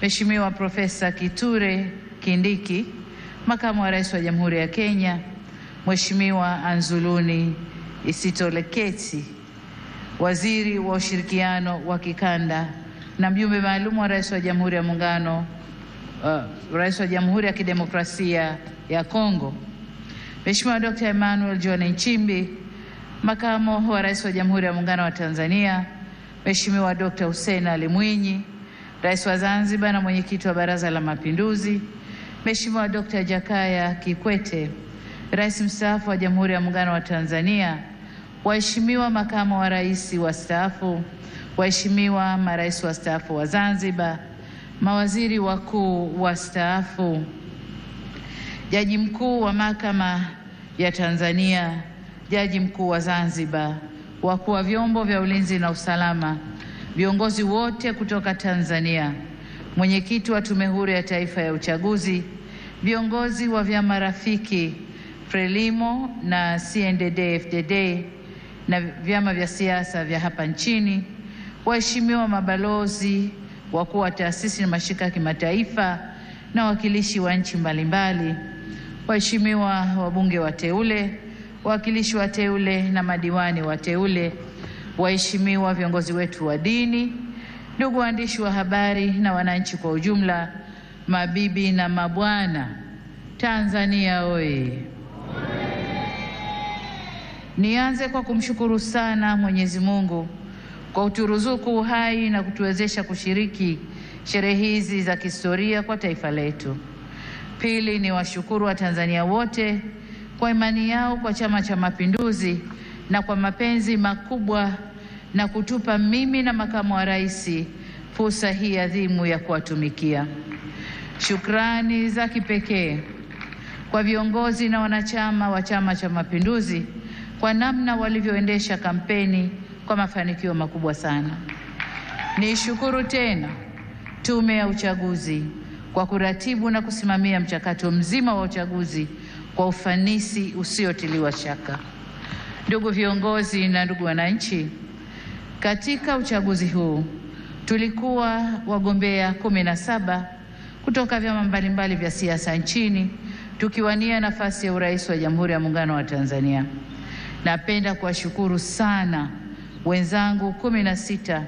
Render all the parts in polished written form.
Mheshimiwa Profesa Kithure Kindiki, Makamu wa Rais wa Jamhuri ya Kenya, Mheshimiwa Anzuluni Isitoleketi, Waziri wa Ushirikiano wa Kikanda na mjumbe maalum wa Rais wa Jamhuri ya Muungano, Rais wa Jamhuri ya Kidemokrasia ya Kongo, Mheshimiwa Dr. Emmanuel John Nchimbi, Makamu wa Rais wa Jamhuri ya Muungano wa Tanzania, Mheshimiwa Dr. Hussein Ali Mwinyi, Rais wa Zanzibar na Mwenyekiti wa Baraza la Mapinduzi, Mheshimiwa Dr. Jakaya Kikwete, Rais mstaafu wa Jamhuri ya Muungano wa Tanzania, waheshimiwa makamu wa rais wastaafu, waheshimiwa marais wastaafu wa Zanzibar, mawaziri wakuu wastaafu, Jaji Mkuu wa Mahakama ya Tanzania, Jaji Mkuu wa Zanzibar, wakuu wa vyombo vya ulinzi na usalama, viongozi wote kutoka Tanzania, mwenyekiti wa Tume Huru ya Taifa ya Uchaguzi, viongozi wa vyama rafiki Frelimo na CNDD-FDD na vyama vya siasa vya hapa nchini, waheshimiwa mabalozi, wakuu wa taasisi na mashirika ya kimataifa na wakilishi wa nchi mbalimbali, waheshimiwa wabunge wateule, wawakilishi wateule na madiwani wateule, waheshimiwa viongozi wetu wa dini, ndugu waandishi wa habari na wananchi kwa ujumla, mabibi na mabwana, Tanzania oye! Nianze kwa kumshukuru sana Mwenyezi Mungu kwa kuturuzuku uhai na kutuwezesha kushiriki sherehe hizi za kihistoria kwa taifa letu. Pili, ni washukuru wa Tanzania wote kwa imani yao kwa Chama cha Mapinduzi na kwa mapenzi makubwa na kutupa mimi na makamu wa rais fursa hii adhimu ya kuwatumikia. Shukrani za kipekee kwa viongozi na wanachama wa Chama cha Mapinduzi kwa namna walivyoendesha kampeni kwa mafanikio makubwa sana. Nishukuru tena Tume ya Uchaguzi kwa kuratibu na kusimamia mchakato mzima wa uchaguzi kwa ufanisi usiotiliwa shaka. Ndugu viongozi na ndugu wananchi, katika uchaguzi huu tulikuwa wagombea 17 kutoka vyama mbalimbali vya siasa nchini tukiwania nafasi ya urais wa Jamhuri ya Muungano wa Tanzania. Napenda kuwashukuru sana wenzangu 16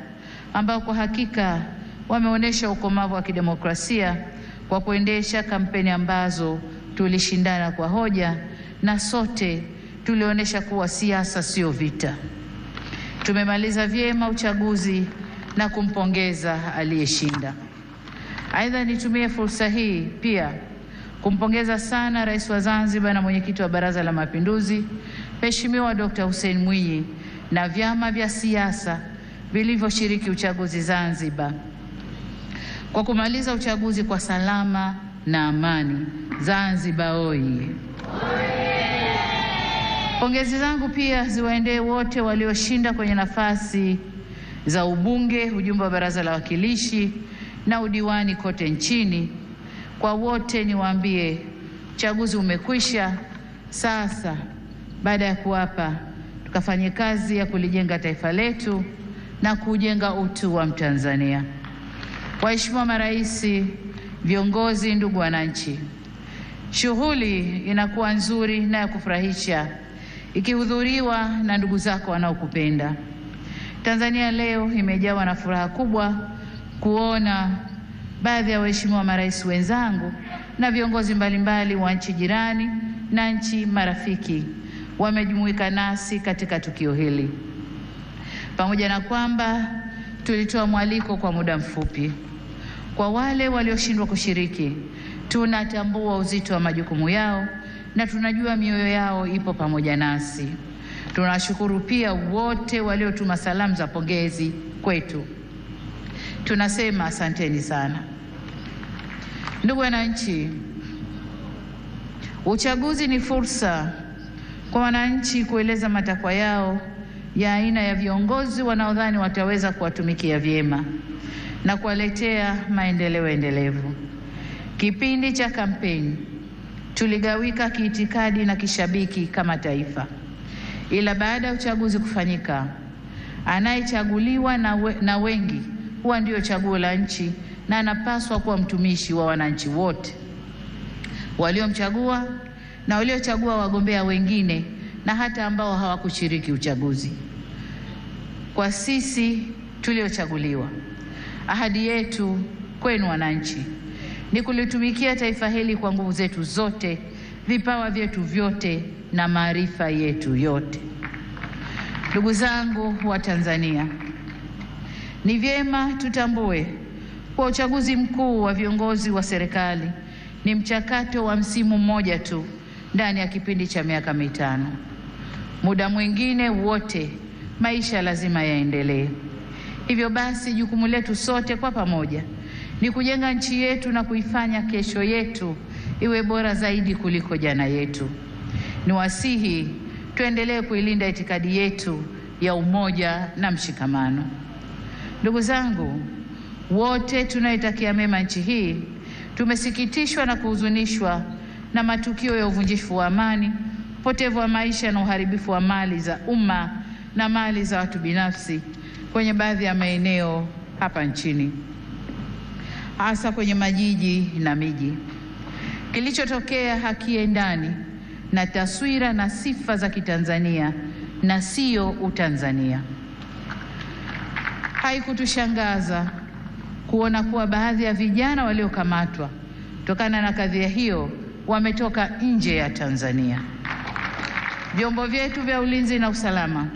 ambao kwa hakika wameonyesha ukomavu wa kidemokrasia kwa kuendesha kampeni ambazo tulishindana kwa hoja na sote tulionyesha kuwa siasa sio vita. Tumemaliza vyema uchaguzi na kumpongeza aliyeshinda. Aidha, nitumie fursa hii pia kumpongeza sana Rais wa Zanzibar na Mwenyekiti wa Baraza la Mapinduzi, Mheshimiwa Dr. Hussein Mwinyi na vyama vya siasa vilivyoshiriki uchaguzi Zanzibar kwa kumaliza uchaguzi kwa salama na amani. Zanzibar oye! Pongezi zangu pia ziwaendee wote walioshinda kwenye nafasi za ubunge, ujumbe wa Baraza la Wawakilishi na udiwani kote nchini. Kwa wote niwaambie, uchaguzi umekwisha. Sasa baada ya kuapa, tukafanye kazi ya kulijenga taifa letu na kujenga utu wa Mtanzania. Waheshimiwa marais, viongozi, ndugu wananchi, shughuli inakuwa nzuri na ya kufurahisha ikihudhuriwa na ndugu zako wanaokupenda. Tanzania leo imejawa na furaha kubwa kuona baadhi ya waheshimiwa marais wenzangu na viongozi mbalimbali wa nchi jirani na nchi marafiki wamejumuika nasi katika tukio hili. Pamoja na kwamba tulitoa mwaliko kwa muda mfupi, kwa wale walioshindwa kushiriki, tunatambua uzito wa majukumu yao na tunajua mioyo yao ipo pamoja nasi. Tunashukuru pia wote waliotuma salamu za pongezi kwetu. Tunasema asanteni sana. Ndugu wananchi, uchaguzi ni fursa kwa wananchi kueleza matakwa yao ya aina ya viongozi wanaodhani wataweza kuwatumikia vyema na kuwaletea maendeleo endelevu. Kipindi cha kampeni tuligawika kiitikadi na kishabiki kama taifa, ila baada ya uchaguzi kufanyika, anayechaguliwa na wengi huwa ndio chaguo la nchi na anapaswa kuwa mtumishi wa wananchi wote waliomchagua na waliochagua wagombea wengine na hata ambao hawakushiriki uchaguzi. Kwa sisi tuliochaguliwa, ahadi yetu kwenu wananchi ni kulitumikia taifa hili kwa nguvu zetu zote, vipawa vyetu vyote na maarifa yetu yote. Ndugu zangu wa Tanzania, ni vyema tutambue kwa uchaguzi mkuu wa viongozi wa serikali ni mchakato wa msimu mmoja tu ndani ya kipindi cha miaka 5. Muda mwingine wote maisha lazima yaendelee. Hivyo basi jukumu letu sote kwa pamoja ni kujenga nchi yetu na kuifanya kesho yetu iwe bora zaidi kuliko jana yetu. Niwasihi tuendelee kuilinda itikadi yetu ya umoja na mshikamano. Ndugu zangu, wote tunaitakia mema nchi hii, tumesikitishwa na kuhuzunishwa na matukio ya uvunjifu wa amani, upotevu wa maisha na uharibifu wa mali za umma na mali za watu binafsi kwenye baadhi ya maeneo hapa nchini, hasa kwenye majiji na miji. Kilichotokea hakiendani na taswira na sifa za Kitanzania na sio Utanzania. Haikutushangaza kuona kuwa baadhi ya vijana waliokamatwa kutokana na kadhia hiyo wametoka nje ya Tanzania. Vyombo vyetu vya ulinzi na usalama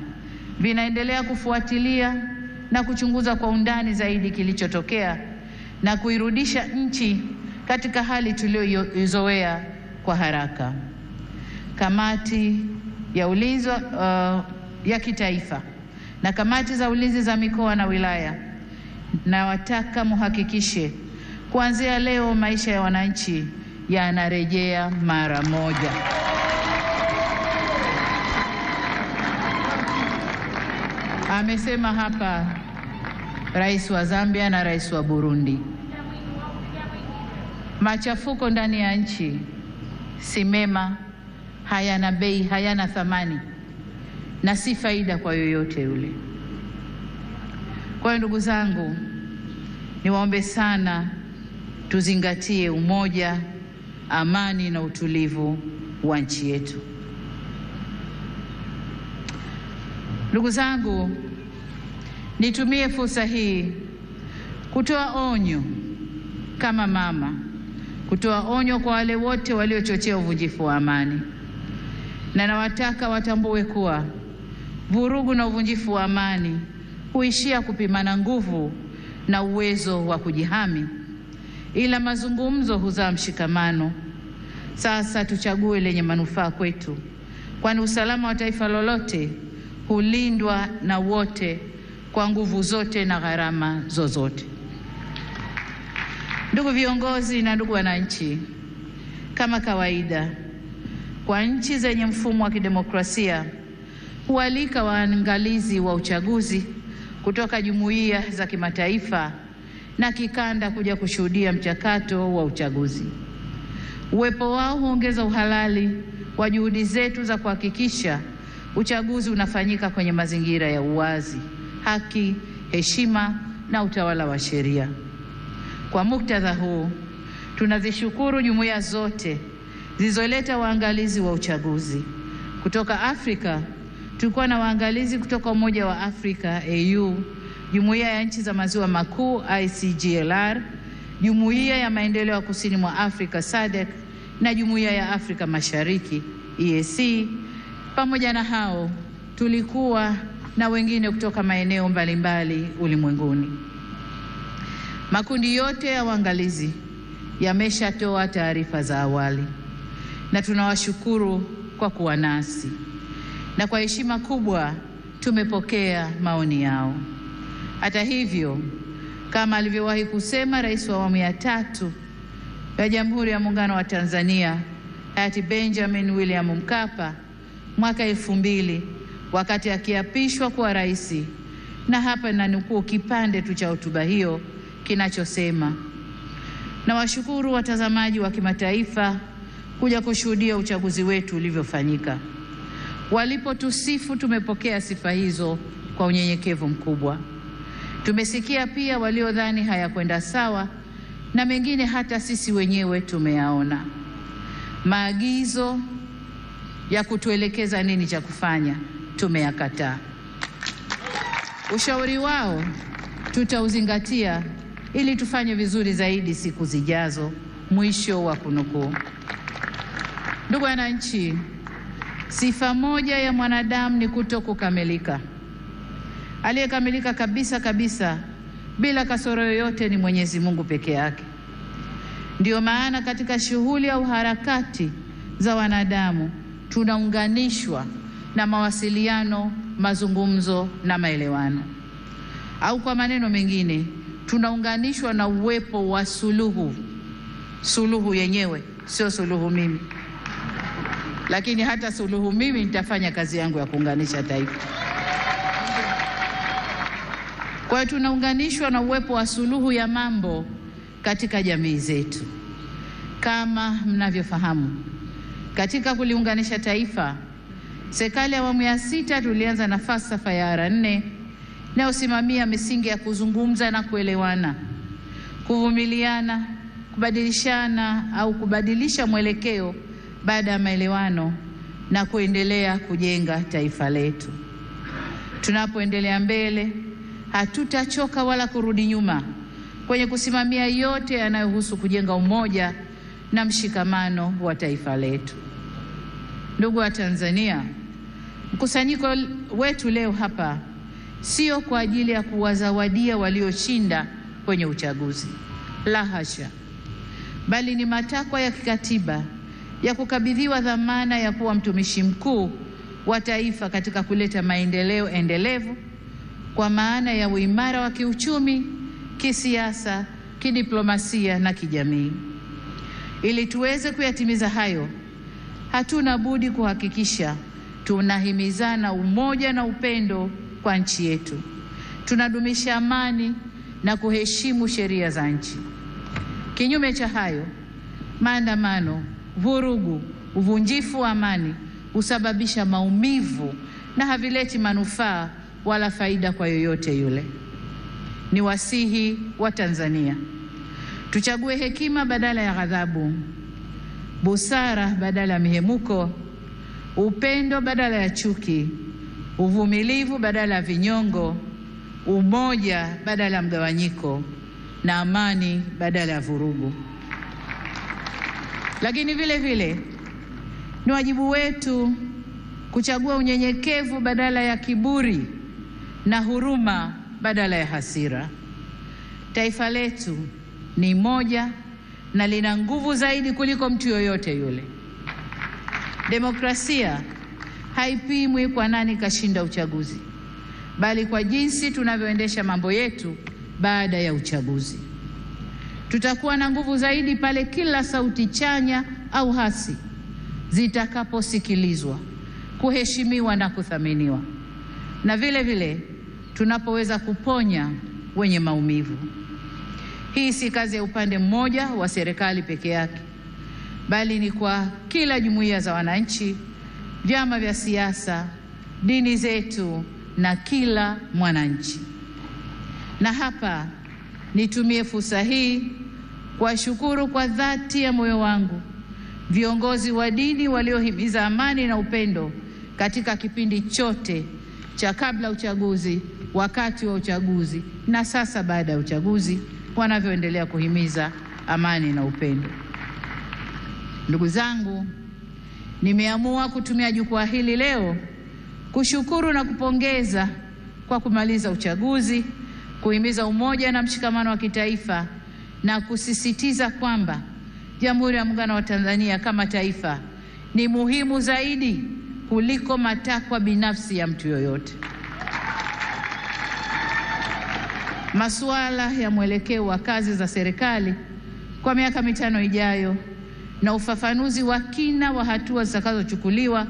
vinaendelea kufuatilia na kuchunguza kwa undani zaidi kilichotokea na kuirudisha nchi katika hali tuliyoizoea kwa haraka. Kamati ya ulinzi ya kitaifa na kamati za ulinzi za mikoa na wilaya, na wataka muhakikishe kuanzia leo maisha ya wananchi yanarejea mara moja. Amesema hapa Rais wa Zambia na Rais wa Burundi. Machafuko ndani ya nchi si mema, hayana bei, hayana thamani na si faida kwa yoyote yule. Kwa hiyo ndugu zangu, niwaombe sana tuzingatie umoja, amani na utulivu wa nchi yetu. Ndugu zangu, nitumie fursa hii kutoa onyo kama mama, kutoa onyo kwa wale wote waliochochea uvunjifu wa amani. Na nawataka watambue kuwa vurugu na uvunjifu wa amani huishia kupimana nguvu na uwezo wa kujihami, ila mazungumzo huzaa mshikamano. Sasa tuchague lenye manufaa kwetu, kwani usalama wa taifa lolote hulindwa na wote kwa nguvu zote na gharama zozote. Ndugu viongozi na ndugu wananchi, kama kawaida kwa nchi zenye mfumo wa kidemokrasia hualika waangalizi wa uchaguzi kutoka jumuiya za kimataifa na kikanda kuja kushuhudia mchakato wa uchaguzi. Uwepo wao huongeza uhalali wa juhudi zetu za kuhakikisha uchaguzi unafanyika kwenye mazingira ya uwazi, haki, heshima na utawala wa sheria. Kwa muktadha huu, tunazishukuru jumuiya zote zilizoleta waangalizi wa uchaguzi. Kutoka Afrika, tulikuwa na waangalizi kutoka Umoja wa Afrika AU, Jumuiya ya Nchi za Maziwa Makuu ICGLR, Jumuiya ya Maendeleo ya Kusini mwa Afrika SADC na Jumuiya ya Afrika Mashariki EAC. Pamoja na hao, tulikuwa na wengine kutoka maeneo mbalimbali ulimwenguni. Makundi yote ya waangalizi yameshatoa taarifa za awali na tunawashukuru kwa kuwa nasi, na kwa heshima kubwa tumepokea maoni yao. Hata hivyo, kama alivyowahi kusema Rais wa awamu ya 3 ya Jamhuri ya Muungano wa Tanzania hayati Benjamin William Mkapa mwaka 2000 wakati akiapishwa kuwa rais, na hapa nanukuu kipande tu cha hotuba hiyo kinachosema: na washukuru watazamaji wa kimataifa kuja kushuhudia uchaguzi wetu ulivyofanyika. Walipotusifu tumepokea sifa hizo kwa unyenyekevu mkubwa. Tumesikia pia waliodhani hayakwenda sawa na mengine hata sisi wenyewe tumeyaona. Maagizo ya kutuelekeza nini cha kufanya tumeyakataa. Ushauri wao tutauzingatia ili tufanye vizuri zaidi siku zijazo. Mwisho wa kunukuu. Ndugu wananchi, sifa moja ya mwanadamu ni kutokukamilika. Aliyekamilika kabisa kabisa bila kasoro yoyote ni Mwenyezi Mungu peke yake. Ndiyo maana katika shughuli au harakati za wanadamu tunaunganishwa na mawasiliano, mazungumzo na maelewano. Au kwa maneno mengine, tunaunganishwa na uwepo wa suluhu. Suluhu yenyewe sio suluhu mimi, lakini hata suluhu mimi nitafanya kazi yangu ya kuunganisha taifa. Kwa hiyo tunaunganishwa na uwepo wa suluhu ya mambo katika jamii zetu. Kama mnavyofahamu, katika kuliunganisha taifa, serikali ya awamu ya 6 tulianza na falsafa ya R4 inayosimamia misingi ya kuzungumza na kuelewana, kuvumiliana, kubadilishana au kubadilisha mwelekeo baada ya maelewano na kuendelea kujenga taifa letu. Tunapoendelea mbele, hatutachoka wala kurudi nyuma kwenye kusimamia yote yanayohusu kujenga umoja na mshikamano wa taifa letu. Ndugu wa Tanzania, mkusanyiko wetu leo hapa sio kwa ajili ya kuwazawadia walioshinda kwenye uchaguzi, la hasha, bali ni matakwa ya kikatiba ya kukabidhiwa dhamana ya kuwa mtumishi mkuu wa taifa katika kuleta maendeleo endelevu kwa maana ya uimara wa kiuchumi, kisiasa, kidiplomasia na kijamii. Ili tuweze kuyatimiza hayo, hatuna budi kuhakikisha tunahimizana umoja na upendo kwa nchi yetu. Tunadumisha amani na kuheshimu sheria za nchi. Kinyume cha hayo, maandamano, vurugu, uvunjifu wa amani husababisha maumivu na havileti manufaa wala faida kwa yoyote yule. Ni wasihi wa Tanzania tuchague hekima badala ya ghadhabu, busara badala ya mihemuko, upendo badala ya chuki, uvumilivu badala ya vinyongo, umoja badala ya mgawanyiko na amani badala ya vurugu. Lakini vile vile ni wajibu wetu kuchagua unyenyekevu badala ya kiburi na huruma badala ya hasira. Taifa letu ni moja na lina nguvu zaidi kuliko mtu yoyote yule. Demokrasia haipimwi kwa nani kashinda uchaguzi, bali kwa jinsi tunavyoendesha mambo yetu baada ya uchaguzi. Tutakuwa na nguvu zaidi pale kila sauti chanya au hasi zitakaposikilizwa, kuheshimiwa na kuthaminiwa, na vile vile tunapoweza kuponya wenye maumivu. Hii si kazi ya upande mmoja wa serikali peke yake, bali ni kwa kila jumuiya za wananchi, vyama vya siasa, dini zetu na kila mwananchi. Na hapa nitumie fursa hii kuwashukuru kwa dhati ya moyo wangu viongozi wa dini waliohimiza amani na upendo katika kipindi chote cha kabla uchaguzi, wakati wa uchaguzi na sasa baada ya uchaguzi, wanavyoendelea kuhimiza amani na upendo. Ndugu zangu, nimeamua kutumia jukwaa hili leo kushukuru na kupongeza kwa kumaliza uchaguzi, kuhimiza umoja na mshikamano wa kitaifa na kusisitiza kwamba Jamhuri ya Muungano wa Tanzania kama taifa ni muhimu zaidi kuliko matakwa binafsi ya mtu yoyote. Masuala ya mwelekeo wa kazi za serikali kwa miaka 5 ijayo na ufafanuzi wa kina wa hatua zitakazochukuliwa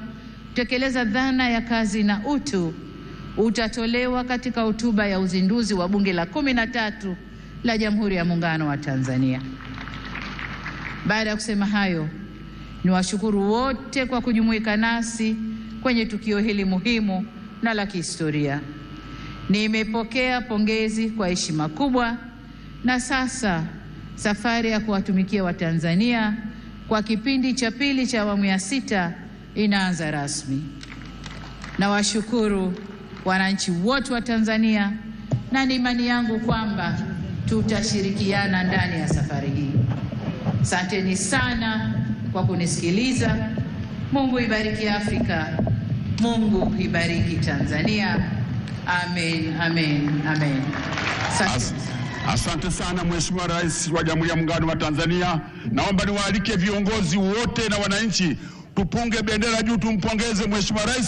kutekeleza dhana ya kazi na utu utatolewa katika hotuba ya uzinduzi wa Bunge la 13 la Jamhuri ya Muungano wa Tanzania. Baada ya kusema hayo, niwashukuru wote kwa kujumuika nasi kwenye tukio hili muhimu na la kihistoria. Nimepokea pongezi kwa heshima kubwa, na sasa safari ya kuwatumikia Watanzania kwa kipindi cha pili cha awamu ya 6 inaanza rasmi. Nawashukuru wananchi wote wa Tanzania na ni imani yangu kwamba tutashirikiana ndani ya safari hii. Asanteni sana kwa kunisikiliza. Mungu ibariki Afrika. Mungu ibariki Tanzania. Amen, amen, amen. Asante sana Mheshimiwa Rais wa Jamhuri ya Muungano wa Tanzania. Naomba niwaalike viongozi wote na wananchi tupunge bendera juu, tumpongeze Mheshimiwa Rais.